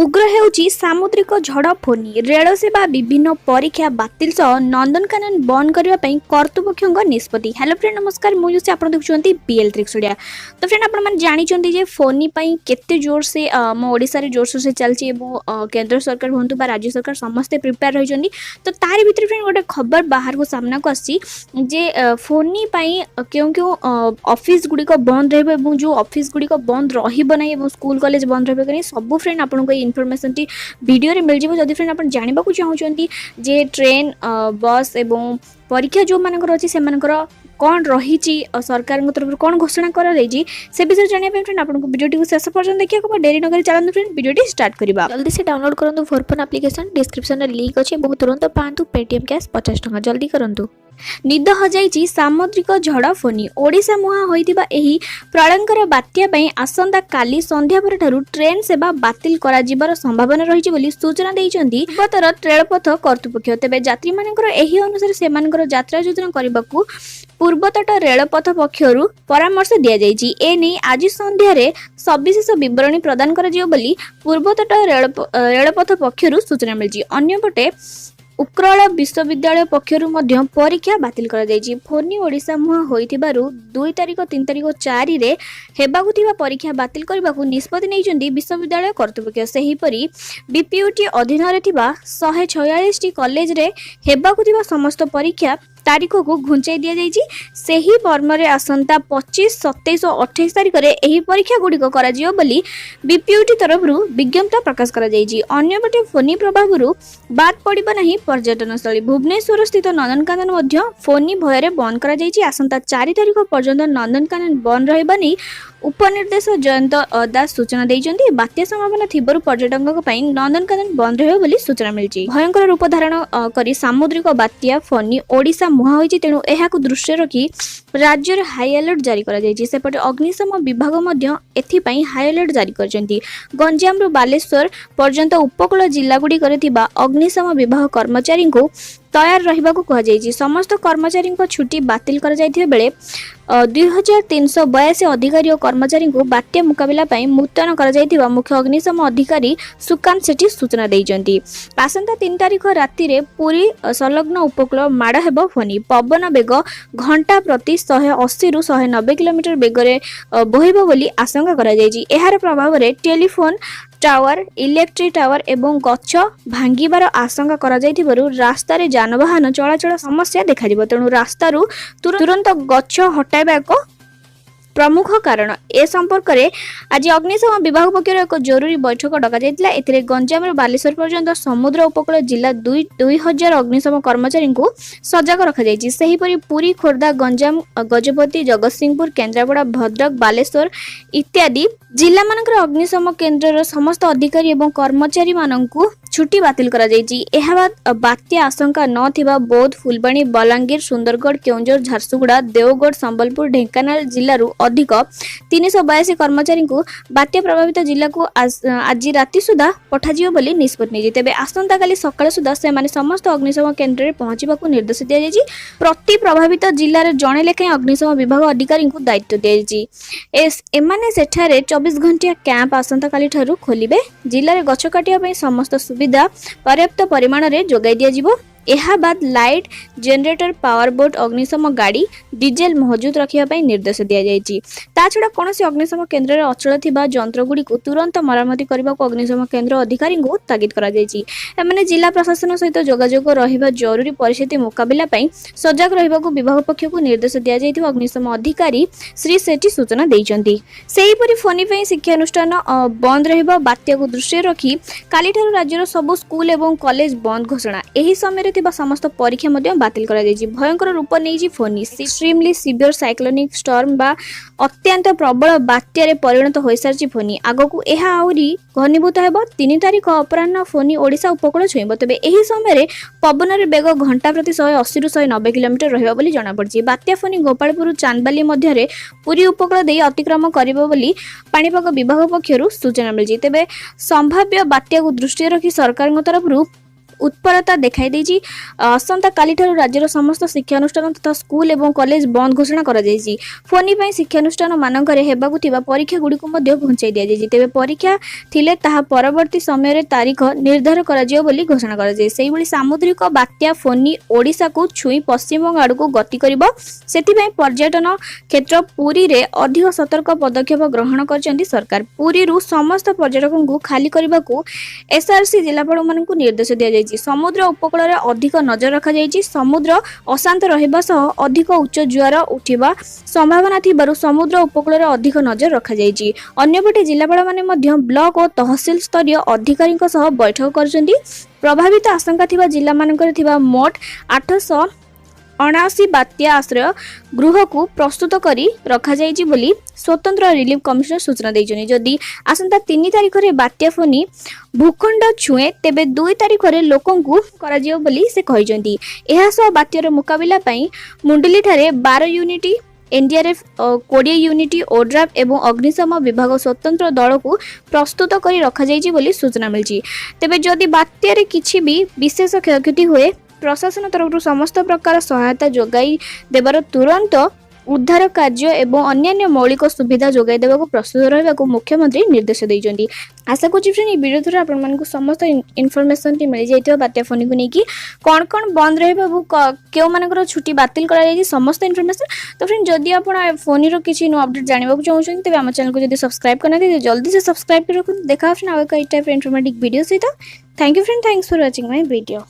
उग्र हेउची सामुद्रिक झड़ फोनी रेल सेवा विभिन्न परीक्षा बातिल सह नंदनकानन बंद करने कर्तृपक्ष निष्पत्ति। हेलो फ्रेंड नमस्कार मुझे आप देखुं बीएल त्रिक्सुड़िया। तो फ्रेंड आप जानते फोनी केते जोर से ओडिशा जोरसोर से चलती केंद्र सरकार हूँ राज्य सरकार समस्ते प्रिपेयर रही। तो तार भीतर फ्रेंड गोटे खबर बाहर को सामना को आसी फोनी क्यों क्यों ऑफिस गुड़िक बंद रही जो ऑफिस गुड़िक बंद रही स्कूल कॉलेज बंद रही सब फ्रेंड आपको इनफॉरमेशन टी वीडियो रे मिल जिवो। जदि फ्रेंड आपण जानिबा को चाहउचंती जे ट्रेन बस एवं परीक्षा जो मानकर अछि से मानकर कौन रही सरकार तरफ कौन घोषणा करा जाइछि से विषय जानिया पे फ्रेंड आपन को वीडियो को शेष पर्यंत देखिया को डेरी नगर चलंतु फ्रेंड वीडियो स्टार्ट करबा। जल्दी से डाउनलोड करंतु फोरफोन एप्लीकेशन डिस्क्रिप्शन रे लिंक अछि बहुत तुरंत पांतु पेटीएम कैश 50 टका जल्दी करंतु। निद हजाइछि सामुद्रिक झड़ फोनी ओडिशा मुहा होइतिबा एही प्रलयंकर बात्या पई आसंता काली संध्या पर ठारू ट्रेन सेवा बातिल करा जिबार संभावना रहिछि बोली सूचना दैछन्ती पूर्वोत्तर रेलपथ कर्तृपक्ष। तेबे यात्री मानकर एही अनुसार सेमानकर यात्रा योजना करबाकू पूर्वतट रेलपथ पक्षरु परामर्श दिया जाइछि। ए नै आज संध्या रे सविशेष विवरणी प्रदान करा जियो बोली पूर्वतट रेलपथ पक्षरु सूचना मिलछि। अन्यपटे उत्कल विश्वविद्यालय पक्षरु मध्य परीक्षा बातिल करा जाइछि। फोनी ओडिशा मुहा होइतिबारु 2 तारिख 3 तारिख 4 रे हेबाकु थिबा परीक्षा बातिल करबाकू निष्पत्ति नैछन्ती विश्वविद्यालय कर्तृपक्ष। सेहीपरि बीपीयूटी अधीन रे थिबा 146 टी कॉलेज रे हेबाकु थिबा समस्त परीक्षा तारीख को घुंचाई दिया जाइछि। सेही मर्मरे आसंता 25, 27 और 28 तारिख रे एही परीक्षा गुड़िक करा जियो बोली बीपीयूटी तरफरु विज्ञप्ति प्रकाश करा जाइछि। अन्यपटे फोनी प्रभावरु बाद पड़िबा नाही पर्यटन स्थली भुवनेश्वर स्थित नंदनकानन मध्य फोनी भୟରେ बंद करा जाइछि। आसंता 4 तारिख पर्यंत नंदनकानन बंद रहबा नै उपनिर्देश जयंत दास सूचना दैछन्ती। बात्या संभावना थिबरु पर्यटकक पई नंदनकानन बंद रहबो बोली सूचना मिलछि। भयंकर रूप धारण करी सामुद्रिक बात्या फोनी ओडिशा मुहा होइछि तेणु एहाकु दृष्टि रखी राज्य रे हाई अलर्ट जारी करा जाइछि। सेपटे अग्निशम विभाग मध्य एथि पई हाई अलर्ट जारी करछन्ती। गंजाम रु बालेश्वर पर्यंत उपकूल जिल्ला गुडी करे थिबा अग्निशम विभाग कर्मचारी को तैयार रहिबा को कहा जाइछि। समस्त कर्मचारी को छुट्टी बातिल करा जाइथिबा बेले 2382 अधिकारी और कर्मचारी को बात्या मुकाबला पई मुतयन करा जाइथिबा मुख्य अग्निशम अधिकारी सुकांत सेठी सूचना दैछन्ती। आसंता 3 तारिख राति रे पूरी संलग्न उपकूल माड़ हेबो फोनी पवन बेग घंटा प्रति 180 रु 190 किलोमीटर बेगरे बहिबो बोली आशंका करा जाइछि। एहार प्रभाव रे टेलीफोन टावर इलेक्ट्रिक टावर एवं गच्छ भांगिबार आशंका करा जाइथिबारु रास्ता रे जानवाहन चलाचल समस्या देखा दिबो। तेणु रास्तारू तुरंत गच्छ हटाइबा एक प्रमुख कारण। ए संपर्क में आज अग्निशम विभाग पक्षर एक जरूरी बैठक डका जाइतिला। एथिरे गंजाम रे बालेश्वर पर्यंत समुद्र उपकूल जिला 2000 अग्निशम कर्मचारी को सजग रखा जाइछि। सेहीपरि पुरी खोर्धा गंजाम गजपति जगतसिंहपुर केन्द्रापड़ा भद्रक बालेश्वर इत्यादि जिला मानकर अग्निशम केन्द्र समस्त अधिकारी एवं कर्मचारी माननकु छुट्टी बातिल करा जाइछि। एहा बाद बात्या आशंका न थिबा बौद्ध फुलबाणी बलांगीर सुंदरगढ़ केउंझर झारसुगुड़ा देवगढ़ संबलपुर ढेंकानाल जिल्लारू अधिक 382 कर्मचारी को बात्या प्रभावित जिला को आज राति सुधा पठाजियो बोली निष्पत्ति नेछि। तेबे आसंता काली सकाळ सुधा से माने समस्त अग्निशम केन्द्र रे पहुंचीबाकू निर्देश दिया जाइछि। प्रति प्रभावित जिल्ला रे जणे लेखे अग्निशम विभाग अधिकारी को दायित्व दिया जाइछि। एमाने सेठारे 24 घंटिया कैंप आसंता काली ठारू खोलिबे। जिल्ला रे गछ काटिया पई समस्त सुविधा पर्याप्त परिमाण रे जोगाई दिया जिवो। एहा बाद लाइट जनरेटर पावर बोट अग्निशम गाड़ी डीजेल मौजूद रखिया पई निर्देश दिया जाइछि। ता छडा कोनोसी अग्निशम केन्द्र रे अचल थिबा यंत्र गुडी को तुरंत मरामती करबा को अग्निशम केन्द्र अधिकारी को तागिद करा जाइछि। एमाने जिला प्रशासन सहित जोगाजोग रहिबा जरूरी परिस्थिति मुकाबला पई सजग रहिबा को विभाग पक्ष को निर्देश दिया जाइथिबा अग्निशम अधिकारी श्री सेठी सूचना दैछन्ती। सेहीपरि फोनी पई शिक्षा अनुष्ठान बंद रहिबा बात्या को दृष्टि रखी काली ठारू राज्यर सब स्कूल एवं कॉलेज बंद घोषणा। एही समय समस्त परीक्षा मध्य बातिल करा जाइछि। भयंकर रूप नेछि Fani extremely severe cyclonic storm बा अत्यंत प्रबल बात्या रे परिणत होई सारछि फोनी। आगकू एहा आउरी घनीभूत हेबो। 3 तारिख अपराह्न फोनी ओडिशा उपकूल छुइबो। तबे एही समय रे पवन रे बेग घंटा प्रति 180 रु 190 किलोमीटर रहबा बोली जणा पड़छि। बात्या फोनी गोपालपुर चांदबाली मध्य रे पूरी उपकूल देई अतिक्रम करिबो बोली पाणीपाग विभाग पक्षरु सूचना मिलछि। तबे संभाव्य बात्या को दृष्टि रखी सरकार तरफरु उत्परता देखाई देछि। आसंता काली ठारू राज्यर समस्त शिक्षानुष्ठान तथा स्कूल एवं कॉलेज बंद घोषणा करा जायछि। फोनी पई शिक्षानुष्ठान मानकरे हेबाकु थिबा परीक्षा गुडी को मध्ये घुंचाई दिया जायछि। तेबे परीक्षा थिले ताहा परवर्ती समय रे तारीख निर्धारण करा जियो बोली घोषणा करा जाय। सेहि बोली सामुद्रिक बात्या फोनी ओडिसा को छुई पश्चिम बंगाल आड़ को गति करिवो। सेति पई पर्यटन क्षेत्र पुरी रे अधिक सतर्क पदक्षेप ग्रहण करचंती सरकार। पुरी रु समस्त पर्यटकों को खाली करने को एसआरसी जिलापाल मान निर्देश दि जाएगी। समुद्र उपकूल रे अधिक नजर रखा जाएगी। समुद्र अशांत रहिबा सह अधिक उच्च जुआर उठिबा संभावना थिबारु समुद्र उपकूल रे अधिक नजर रखा जाएगी। अन्यपटे जिलापाल माने मध्य ब्लॉक और तहसील स्तरीय अधिकारी सह बैठक करचंती। प्रभावित आशंका थिबा जिला मानकर थिबा मोट 879 बात्या आश्रय गृह को प्रस्तुत करी रखा जाइछि बोली स्वतंत्र रिलीफ कमिशनर सूचना दैछनि। जदि आसंता 3 तारिख रे बात्या फोनी भूखंड छुए तेबे 2 तारिख रे लोकन को करा जियो बोली से कहिजंती। एहा सह बात्यार मुकाबिला पई मुंडली ठारे 12 यूनिट एनडीआरएफ 20 यूनिट ओड्राफ एवं अग्निशम विभाग स्वतंत्र दल को प्रस्तुत करी रखा जाइछि बोली सूचना मिलछि। तेबे जदि बात्यारे किछि भी विशेष क्षयक्षति हुए प्रशासन तरफ समस्त प्रकार सहायता जोगाई देवार तुरंत उद्धार कार्य एवं अन्य मौलिक सुविधा जोगाई देवा प्रस्तुत रहा मुख्यमंत्री निर्देश देइछन्ती। आशा करूँ फ्रेंड वीडियो थ्रू आपको समस्त इनफॉरमेशन मिल जाइए बात्या फोनी को लेकिन कौन कौन बंद रहा क्यों मानकर छुट्टी बातिल कर समस्त इनफॉरमेशन। तो फ्रेंड जदि आप फोनी किसी नुआ अपडेट जानवा चाहते तेज आम चैनल को जब सब्सक्राइब करना तो जल्दी से सब्सक्राइब कर रखते। देखा फ्रेंड आउ एक इनफॉर्मेटिव वीडियो सहित। Thank you friend, thanks for watching my video.